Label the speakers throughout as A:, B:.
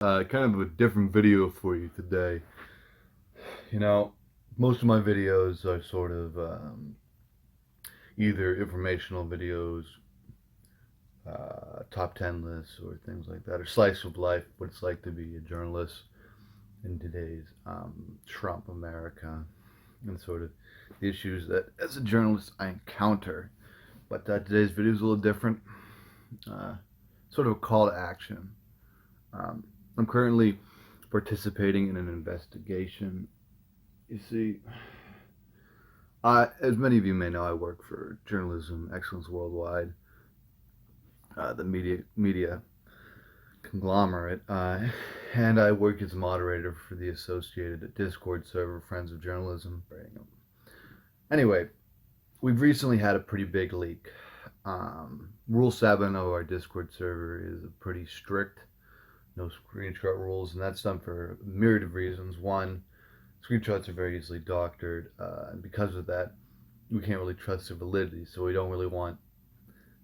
A: Kind of a different video for you today. You know, most of my videos are sort of either informational videos, top 10 lists, or things like that, or slice of life, what it's like to be a journalist in today's Trump America, and sort of the issues that, as a journalist, I encounter. But today's video is a little different, uh, sort of a call to action. I'm currently participating in an investigation. You see, as many of you may know, I work for Journalism Excellence Worldwide, the media conglomerate, and I work as a moderator for the associated Discord server Friends of Journalism. Anyway, we've recently had a pretty big leak. Rule 7 of our Discord server is pretty strict, no screenshot rules, and that's done for a myriad of reasons. One, screenshots are very easily doctored, and because of that, we can't really trust their validity. So we don't really want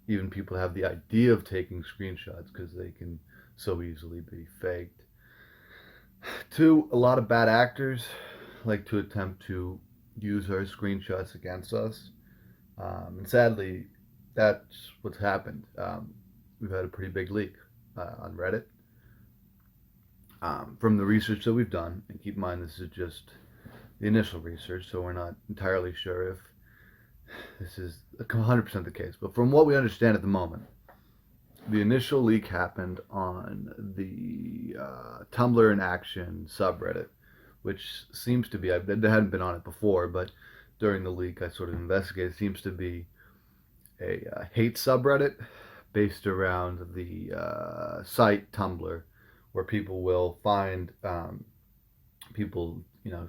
A: even people to have the idea of taking screenshots because they can so easily be faked. Two, a lot of bad actors like to attempt to use our screenshots against us, and sadly, that's what's happened. We've had a pretty big leak on Reddit. From the research that we've done, and keep in mind this is just the initial research, so we're not entirely sure if this is 100% the case, but from what we understand at the moment, the initial leak happened on the Tumblr in Action subreddit, which seems to be, I hadn't been on it before, but during the leak I sort of investigated, it seems to be a hate subreddit based around the site Tumblr, where people will find people,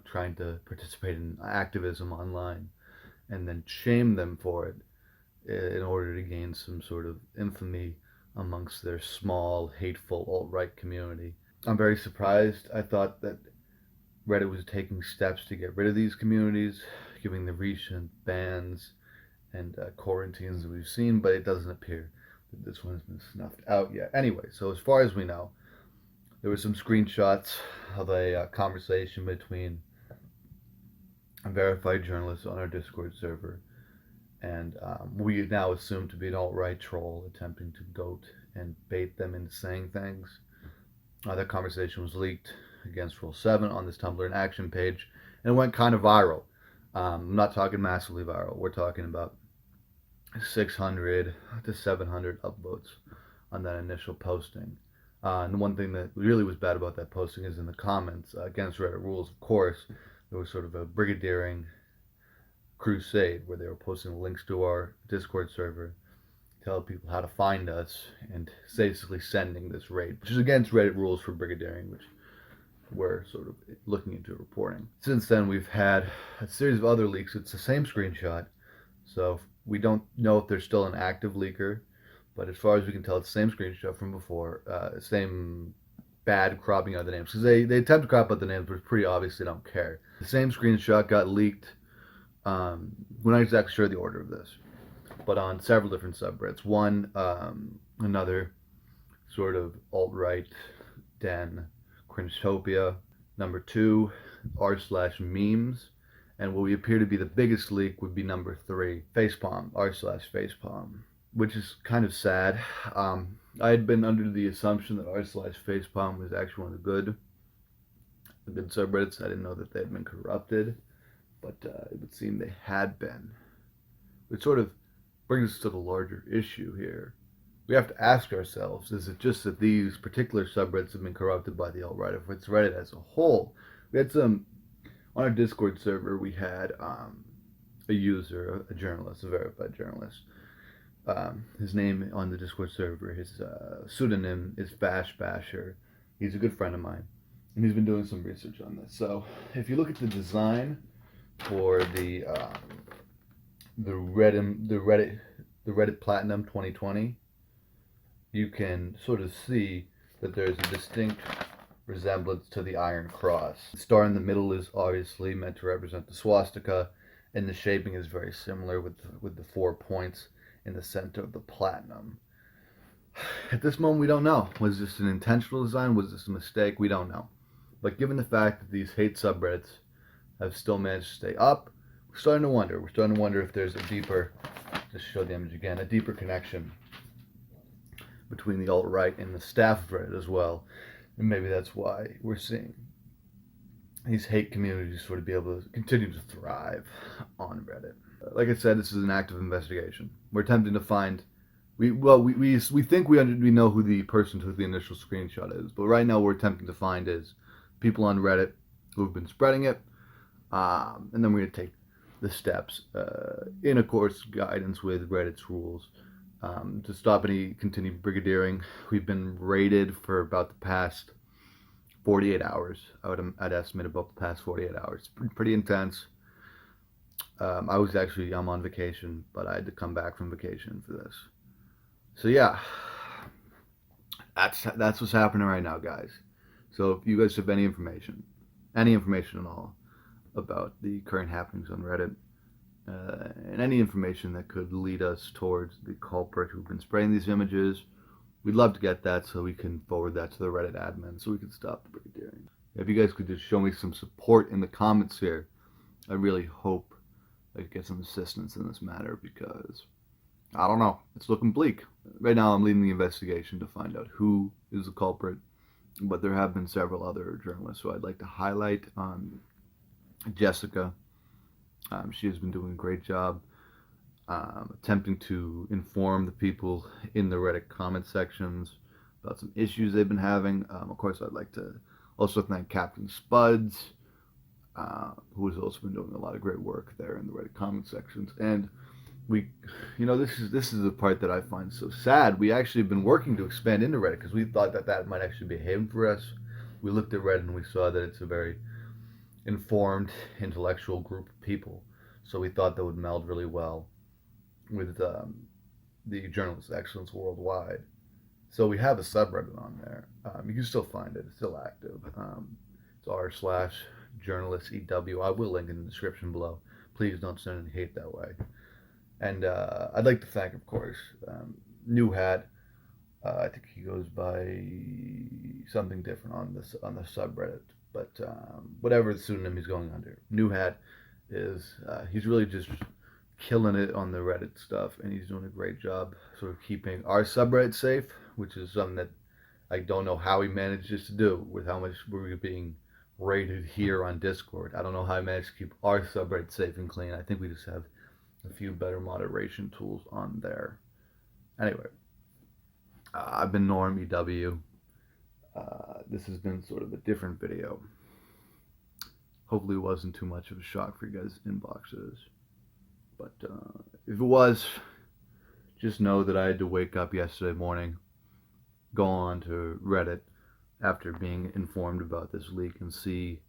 A: trying to participate in activism online and then shame them for it in order to gain some sort of infamy amongst their small, hateful alt-right community. I'm very surprised. I thought that Reddit was taking steps to get rid of these communities, giving the recent bans and quarantines that we've seen, but it doesn't appear that this one has been snuffed out yet. Anyway, so as far as we know, there were some screenshots of a conversation between a verified journalist on our Discord server and we now assume to be an alt-right troll attempting to goat and bait them into saying things. That conversation was leaked against Rule 7 on this Tumblr in Action page, and it went kind of viral. I'm not talking massively viral. We're talking about 600 to 700 upvotes on that initial posting. And the one thing that really was bad about that posting is in the comments against Reddit rules, of course, there was sort of a brigadiering crusade where they were posting links to our Discord server, tell people how to find us, and basically sending this raid, which is against Reddit rules for brigadiering, which we're sort of looking into reporting. Since then, we've had a series of other leaks. It's the same screenshot, so we don't know if there's still an active leaker, but as far as we can tell, it's the same screenshot from before, same bad cropping out the names, because they attempt to crop out the names, but it's pretty obvious they don't care. The same screenshot got leaked. We're not exactly sure the order of this, but on several different subreddits. One, another sort of alt-right den, Cringetopia. Number 2, r/memes. And what we appear to be the biggest leak would be number 3, Facepalm, r/Facepalm, which is kind of sad. I had been under the assumption that r/Facepalm was actually one of the good subreddits. I didn't know that they had been corrupted, but it would seem they had been. Which sort of brings us to the larger issue here. We have to ask ourselves, is it just that these particular subreddits have been corrupted by the alt-right, or if it's Reddit as a whole? We had on our Discord server, we had a user, a journalist, a verified journalist. His name on the Discord server, his pseudonym is Bash Basher. He's a good friend of mine, and he's been doing some research on this. So if you look at the design for the Reddit Platinum 2020, you can sort of see that there's a distinct resemblance to the Iron Cross. The star in the middle is obviously meant to represent the swastika, and the shaping is very similar with the 4 points in the center of the platinum. At this moment, we don't know. Was this an intentional design? Was this a mistake? We don't know. But given the fact that these hate subreddits have still managed to stay up, we're starting to wonder. We're starting to wonder if there's a deeper, just show the image again, a deeper connection between the alt-right and the staff of Reddit as well. And maybe that's why we're seeing these hate communities sort of be able to continue to thrive on Reddit. Like I said, this is an active investigation. We're attempting to find. We think we know who the person who took the initial screenshot is, but right now we're attempting to find is people on Reddit who have been spreading it, and then we're going to take the steps in, of course, guidance with Reddit's rules to stop any continued brigadiering. We've been raided for about the past 48 hours. I'd estimate about the past 48 hours. Pretty intense. I'm on vacation, but I had to come back from vacation for this. So yeah, that's what's happening right now, guys. So if you guys have any information at all about the current happenings on Reddit, and any information that could lead us towards the culprit who've been spraying these images, we'd love to get that so we can forward that to the Reddit admin so we can stop the brigadiering. If you guys could just show me some support in the comments here, I really hope I could get some assistance in this matter, because I don't know, it's looking bleak. Right now I'm leading the investigation to find out who is the culprit, but there have been several other journalists who I'd like to highlight. Jessica, she has been doing a great job attempting to inform the people in the Reddit comment sections about some issues they've been having. Of course, I'd like to also thank Captain Spuds, who has also been doing a lot of great work there in the Reddit comment sections. And this is the part that I find so sad. We actually have been working to expand into Reddit because we thought that might actually be a haven for us. We looked at Reddit and we saw that it's a very informed, intellectual group of people. So we thought that would meld really well with the Journalist Excellence Worldwide. So we have a subreddit on there. You can still find it. It's still active. It's r/journalistEW. I will link in the description below. Please don't send any hate that way. And I'd like to thank, of course, New Hat. I think he goes by something different on the subreddit, but whatever the pseudonym he's going under, New Hat is he's really just killing it on the Reddit stuff, and he's doing a great job sort of keeping our subreddit safe, which is something that I don't know how he manages to do with how much we're being rated here on Discord. I don't know how he managed to keep our subreddit safe and clean. I think we just have a few better moderation tools on there. Anyway, I've been Norm EW. This has been sort of a different video. Hopefully it wasn't too much of a shock for you guys' inboxes. But if it was, just know that I had to wake up yesterday morning, go on to Reddit after being informed about this leak, and see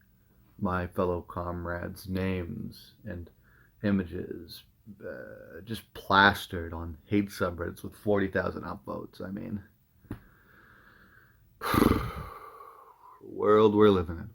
A: my fellow comrades' names and images just plastered on hate subreddits with 40,000 upvotes. I mean, world we're living in.